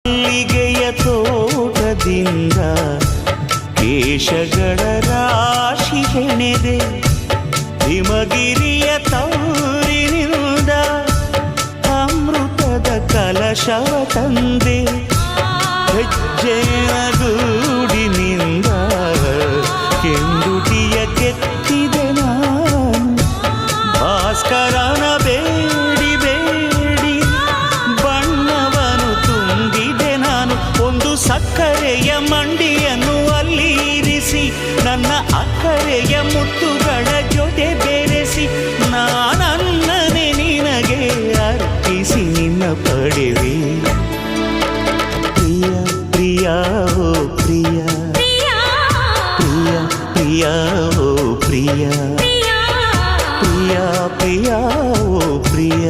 ಮಲ್ಲಿಗೆಯ ತೋಟದಿಂದ ಕೇಶಗಳ ರಾಶಿ ಹೆಣೆದೆ, ಹಿಮಗಿರಿಯ ತೌರಿನಿಂದ ಅಮೃತದ ಕಲಶವ ತಂದೆ, ಹೆಜ್ಜೆಯ ಗೂಡಿನಿಂದ ಕೆಂದುಟಿಯ ಕೆತ್ತಿದೆ ನಾನು, ಭಾಸ್ಕರನ ಬೇಡಿ ಬೇಡಿ ಬಣ್ಣವನು ತುಂಬಿದೆ ನಾನು. ಒಂದು ಸಕ್ಕರೆಯ ಮಂಡಿಯನ್ನು ಅಲ್ಲಿರಿಸಿ ನನ್ನ ಅಕ್ಕರೆಯ ಮುತ್ತುಗಳ ಜೊತೆ ಬೆರೆಸಿ ನಾನನ್ನನೆ ನಿನಗೆ ಅರ್ಪಿಸಿ ನಿನ್ನ ಪಡೆವೆ. ಪ್ರಿಯ ಪ್ರಿಯ ಓ ಪ್ರಿಯ, ಪ್ರಿಯ ಪ್ರಿಯ ಓ ಪ್ರಿಯ, ಪ್ರಿಯ ಪ್ರಿಯ ಓ ಪ್ರಿಯ.